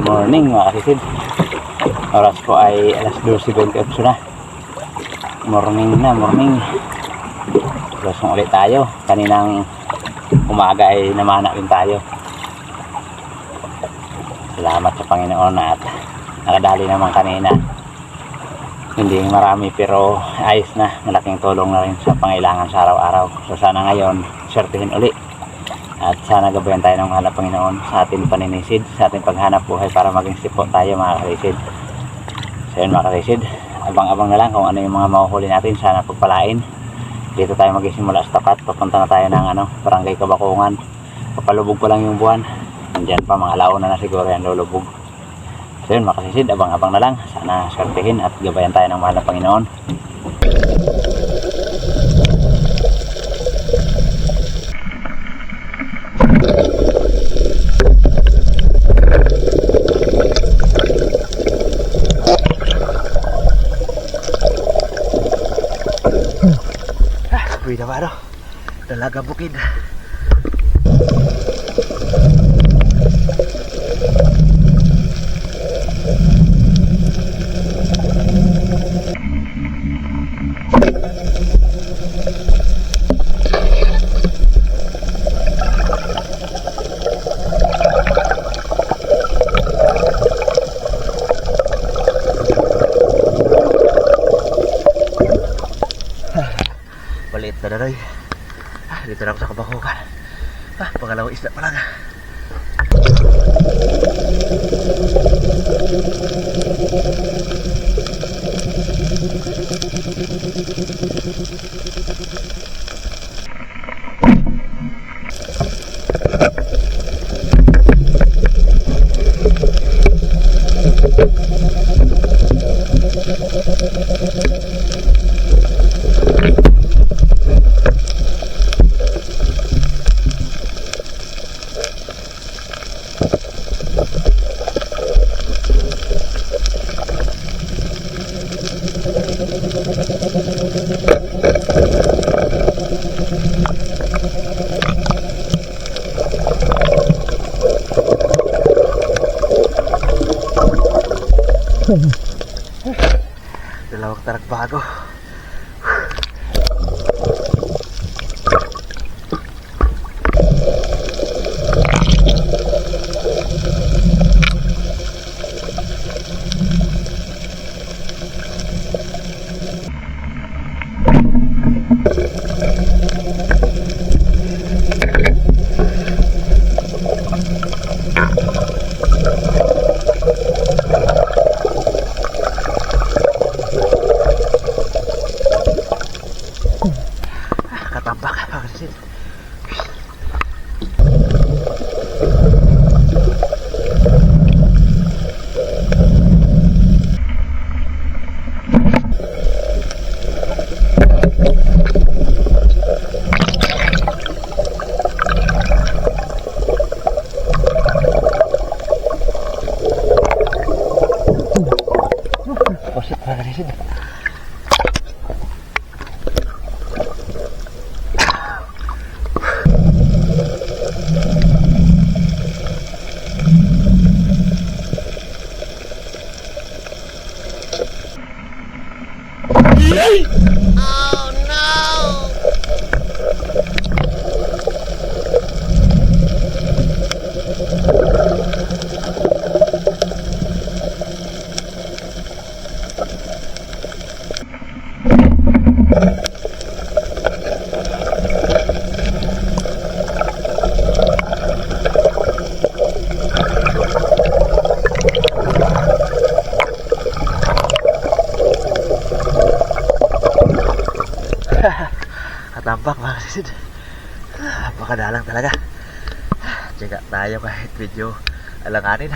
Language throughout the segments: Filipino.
Morning mga kasisid. Oras po ay alas 12:28 na. Morning na, morning. Lusong ulit tayo. Kaninang umaga ay namana din tayo. Salamat sa Panginoon at nakadali naman kanina. Hindi marami pero ayos na. Malaking tulong na rin sa pangailangan sa araw-araw. So sana ngayon, swertihin ulit. At sana gabayan tayo ng mahal na Panginoon sa ating paninisid, sa ating paghanap buhay para maging sipo tayo mga kalisid. So yun mga kalisid, abang-abang na lang kung ano yung mga mahuhuli natin. Sana pagpalain. Dito tayo magsimula sa tapat. Papunta na tayo ng Barangay Kabakungan. Papalubog pa lang yung buwan. Nandiyan pa, mga alauna na siguro yan lulubog. So yun mga kalisid, abang-abang na lang. Sana swertihin at gabayan tayo ng mahal na Panginoon. Uy naman Dalaga bukid. Maliit na daray. Dito na ako sa Kabakungan. Pangalawang isla pa lang. Dalawang tarak bago. Katambak pagkasin. Posip pagkasin. Oh no! Katambak mga kasisid. Napakadalang talaga. Tsaga tayo kahit medyo alanganin.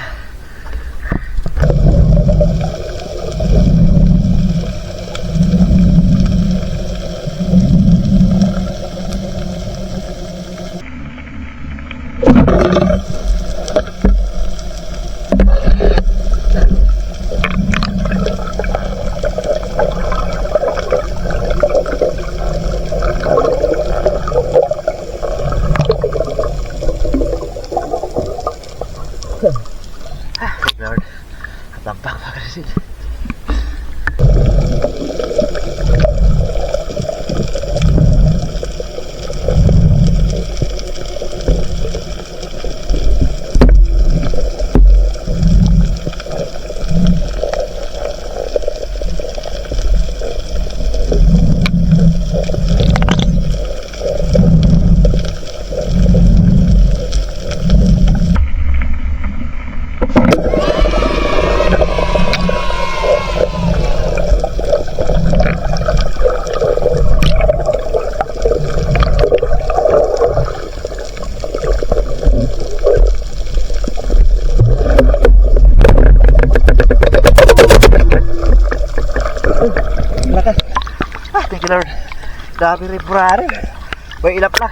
Dami rin purari. May ilap lang.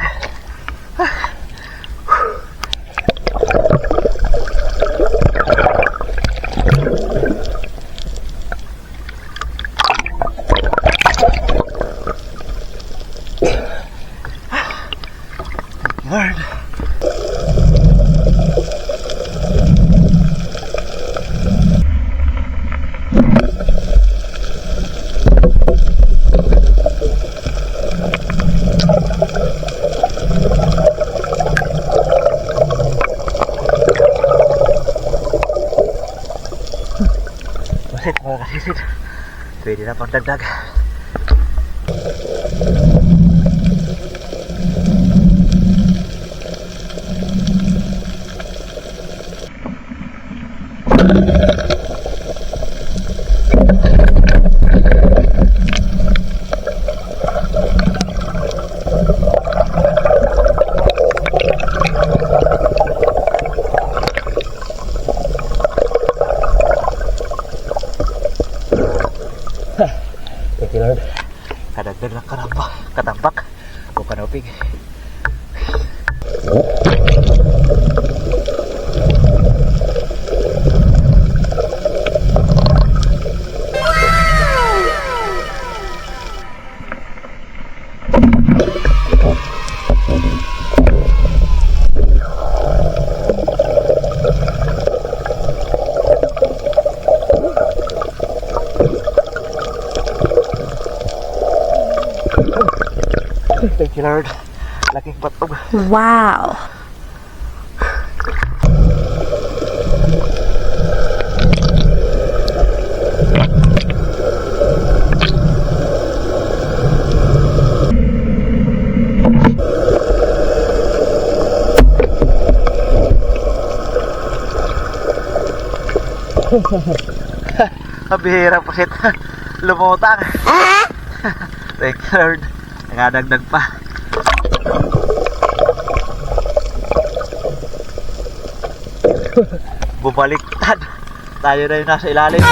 Lord. Masit mga kasisid. Pwede na pang dagdag. Thank you, Lord. Kadagdag ng katambak o kanopig. Thank you, Lord. Laking patog. Wow. Mabihira po sit. Lumutang. Thank you, Lord. Nakadagdag pa. Bumaliktad. Tayo na yung nasa ilalim.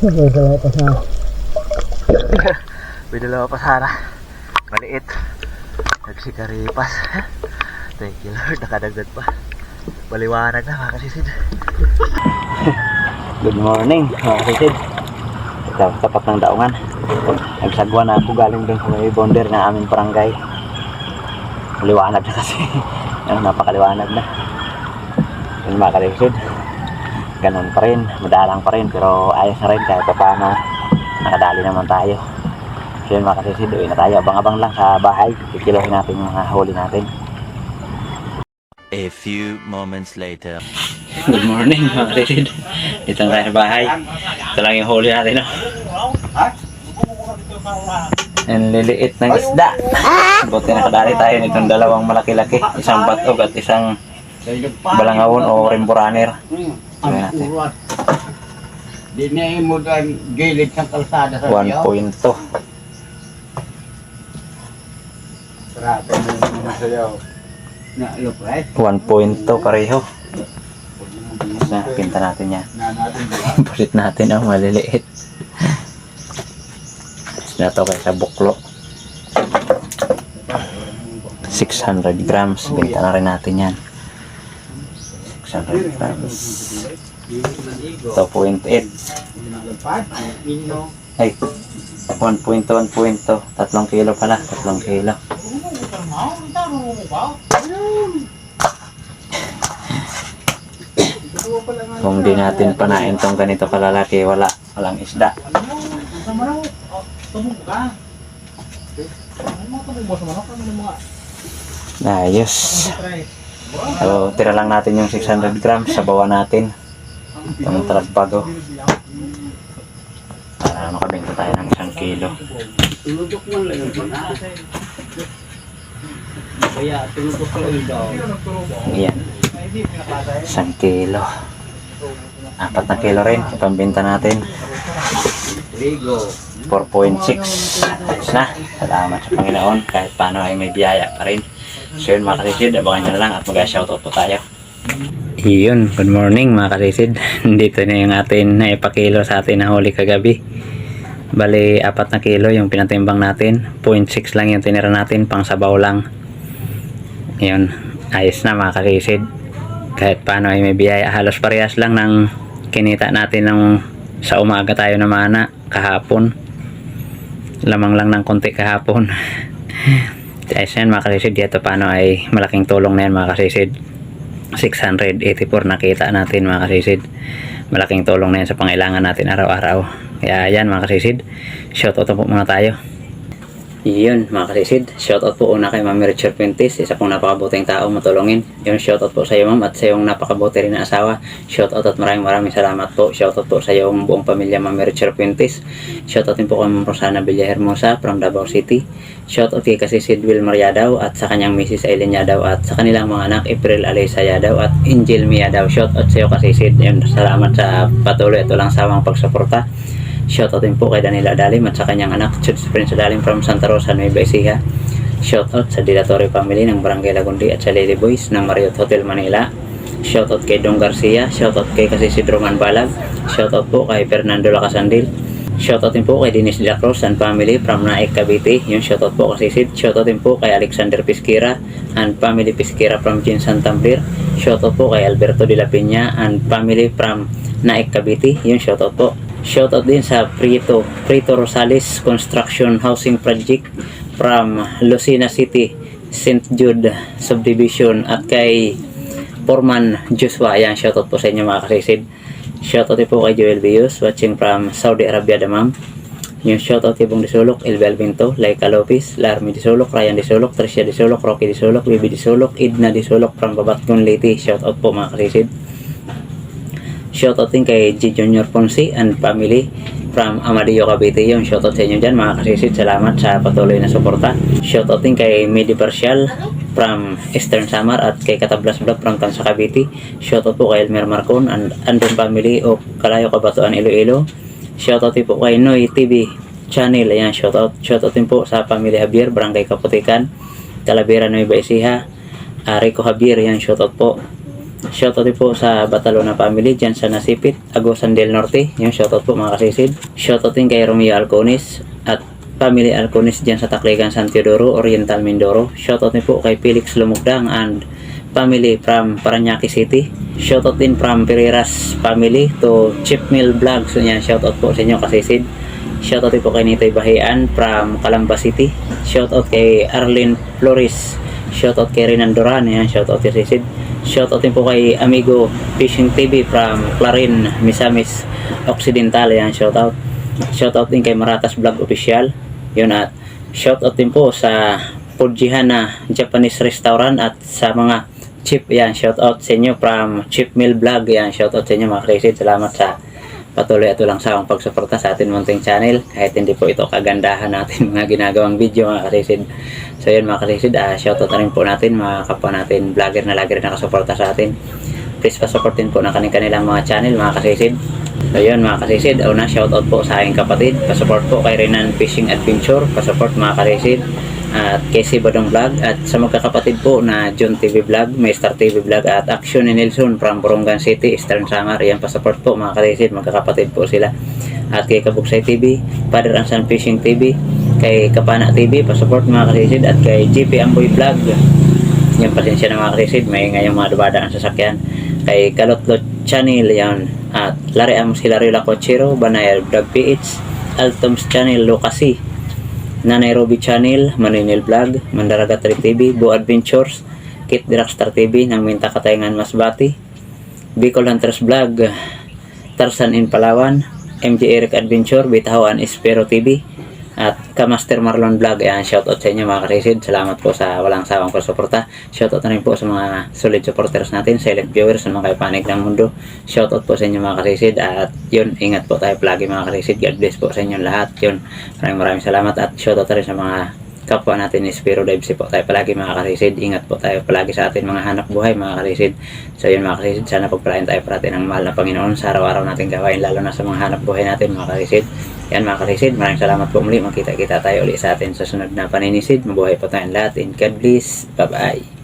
May dalawa pa sa May dalawa pa sana. Maliit. Nagsikaripas. Thank you, Lord. Nakadagdag pa. Baliwanag na mga kasisid. Good morning mga kasisid. Tapat ng daungan. Nagsagwa na ako galing doon sa may bonder ng aming barangay. Liwanag na kasi. Napakaliwanag na. Yun mga kasisid. Ganun pa rin, madalang pa rin, pero ayos na rin kahit pa paano nakadali naman tayo. So yun mga kasisid, uwi na tayo, abang-abang lang sa bahay, kikilohin natin yung mga huli natin. A few moments later. Good morning mga kasisid, dito na tayo sa bahay. Ito lang yung huli natin, no? Ang liliit ng isda. Buti nakadali tayo nitong dalawang malaki-laki, isang batog at isang balangawon o rimboraner. Di na mo ang gilid sa kalsada sa 1.2. Sarap mo sayaw. Na look right. 1.2 pareho. Na, pinta natin yan. Pulit natin ang maliliit. Na to kaysa buklo. 600 grams. Pinta na rin natin yan. 600 grams. Ito 0.8. Ay, 1.2, 1.2. 3 kilo pala. 3 kilo. Kung di natin panain tong ganito kalalaki, walang isda. Ayos. So, tira lang natin yung 600 grams sa bawa natin. Itong talagbago. Para makabenta tayo ng 1 kilo. Tulog mo lang yun. Kaya tulog ko lang daw. Ayan. 1 kilo. 4 na kilo rin. Pambenta natin. Ligo. 4.6. Ayos na. Salamat sa Panginoon. Kahit paano ay may biyaya pa rin. So yun mga kasisid, abangan nyo na lang at mag-shoutout po tayo. Yun, good morning mga kasisid. Dito na yung atin na ipakilo sa atin na huli kagabi. Bali 4 na kilo yung pinatimbang natin. 0.6 lang yung tinira natin, pang sabaw lang. Yun, ayos na mga kasisid. Kahit paano ay may biyaya. Halos parehas lang ng kinita natin ng sa umaga tayo na mana kahapon. Lamang lang ng konti kahapon. Ayos yan mga kasisid. Dito paano ay malaking tulong na yan mga kasisid. 684 nakita natin mga kasisid. Malaking tulong na yan sa pangailangan natin araw-araw. Kaya yan mga kasisid, shoutout po muna tayo. Yun mga kasisid, shoutout po una kay Ma'am Richard Pintis, isa pong napakabuting tao matulungin. Yun, shoutout po sa iyo ma'am at sa iyong napakabuti rin na asawa. Shoutout at maraming salamat po. Shoutout po sa iyong buong pamilya Ma'am Richard Pintis. Shoutout din po kay Ma'am Rosana Villahermosa from Davao City. Shoutout kay Kasisid Wilmar Yadaw at sa kanyang Mrs. Aileen Yadaw at sa kanilang mga anak April Alisa Yadaw at Angel Mia Yadaw. Shoutout sa iyo Kasisid. Yun, salamat sa patuloy at walang sawang pagsuporta. Shoutout din po kay Danila Dalim at sa kanyang anak Chuds Prince Dalim from Santa Rosa, Nueva Ecija. Shoutout sa Dilatory family ng Barangay Lagundi at sa Lady Boys ng Marriott Hotel Manila. Shoutout kay Dong Garcia. Shoutout kay Kasisid Roman Balag. Shoutout po kay Fernando Lacasandil. Shoutout din po kay Dennis De La Cruz and family from Naik, Cavite. Yung shoutout po Kasisid. Shoutout din po kay Alexander Pisquera and family Pisquera from Jinsan Tampir. Shoutout po kay Alberto De La Peña and family from Naik, Cavite. Yung shoutout po. Shoutout din sa Prito Rosales Construction Housing Project from Lucena City, St. Jude Subdivision at kay Foreman Joshua. Ayan, shoutout po sa inyo mga kasisid. Shoutout din po kay Joel Bios watching from Saudi Arabia Damam. Yung shoutout ibong Disulok, Elbel Binto, Laika Lopez, Larmy Disulok, Ryan Disulok, Tricia Disulok, Rocky Disulok, Bibi Disulok, Idna Disulok from Babatgon Leyte. Shoutout po mga kasisid. Shoutout din kay G. Junior Ponce and family from Amadillo, Cavite. Yung shoutout sa inyo dyan mga kasisid. Salamat sa patuloy na suporta. Shoutout din kay Medi Partial from Eastern Samar at kay Katablas Vlog from Tansa, Cavite. Shoutout po kay Elmer Marcon and Andon family of Kalayo, Cabatuan, Iloilo. Shoutout din po kay Noy TV channel. Ayan, shoutout. Shoutout din po sa family Javier, Barangay Kaputikan, Talavera, Nueva Ecija. Rico Javier, yan, shoutout po. Shoutout din po sa Batalona family dyan sa Nasipit, Agusan del Norte. Yung shoutout po mga kasisid. Shoutout din kay Romeo Alcones at family Alcones dyan sa Tacligan, San Teodoro, Oriental Mindoro. Shoutout din po kay Felix Lumugdang and family from Parañaque City. Shoutout din from Pereiras family to Chip Mill Vlog. So yan, shoutout po sa inyo kasisid. Shoutout din po kay Nitay Bahian from Calamba City. Shoutout kay Arlene Flores. Shoutout kay Renan Duran. Yan, shoutout kay kasisid. Shoutout din po kay Amigo Fishing TV from Clarin, Misamis Occidental. Yan, shoutout. Shoutout din kay Maratas Vlog Official. Yun, at shoutout din po sa Pujihana Japanese Restaurant at sa mga chip. Yan, shoutout sa inyo from Chip Mill Vlog. Yan, shoutout sa inyo mga kaisid. Salamat sa patuloy at walang sawang pagsuporta sa atin munting channel. Kahit hindi po ito kagandahan natin mga ginagawang video mga kaisid. So yun mga kasisid, shoutout na rin po natin mga kapwa natin vlogger na lagi rin nakasuporta sa atin. Please pasuportin po na kanilang mga channel mga kasisid. So yun mga kasisid, una shoutout po sa aking kapatid. Pasupport po kay Renan Fishing Adventure. Pasupport mga kasisid. At Casey Badong Vlog. At sa magkakapatid po na John TV Vlog, Master TV Vlog at Action ni Nelson from Borongan City, Eastern Samar. Yan, pasupport po mga kasisid, magkakapatid po sila. At kay Kabuksay TV, Father and Son Fishing TV, kay Kapana TV, pasupport mga kasisid, at kay GP Amboy Vlog. Yan, pasensya na mga kasisid, may ngayong mga dubadaan sa sasakyan. Kay Kalotlot Channel, yan, at Larry Amos Hilario Lacochero, Banayal Vlog PH, Altoms Channel Lucasi, Nanay Ruby Channel, Maninil Vlog, Mandaragat TV, Bo Adventures, Kit Dragstar TV ng Minta Katayangan Masbati, Bicol Hunters Vlog, Tarzan in Palawan, MJ Eric Adventure, Bitahawan Espero TV, At ka-Master Marlon Vlog, ayan, shoutout sa inyo mga karisid. Salamat po sa walang sawang pagsuporta. Shoutout na rin po sa mga solid supporters natin, silent viewers, sa mga panig ng mundo. Shoutout po sa inyo mga karisid. At yun, ingat po tayo palagi mga karisid. God bless po sa inyo lahat. Yun, maraming salamat. At shoutout na rin sa mga kapwa natin ni Spiro Dives po tayo palagi mga karisid. Ingat po tayo palagi sa atin mga hanap buhay mga karisid. So yun mga karisid, sana pagpalain tayo parati ng mahal na Panginoon sa araw-araw natin gawain, lalo na sa mga hanap buhay natin mga karisid. Yan mga karisid, maraming salamat po muli. Makita-kita tayo ulit sa atin sa sunod na paninisid. Mabuhay po tayong lahat, and God bless. Bye bye.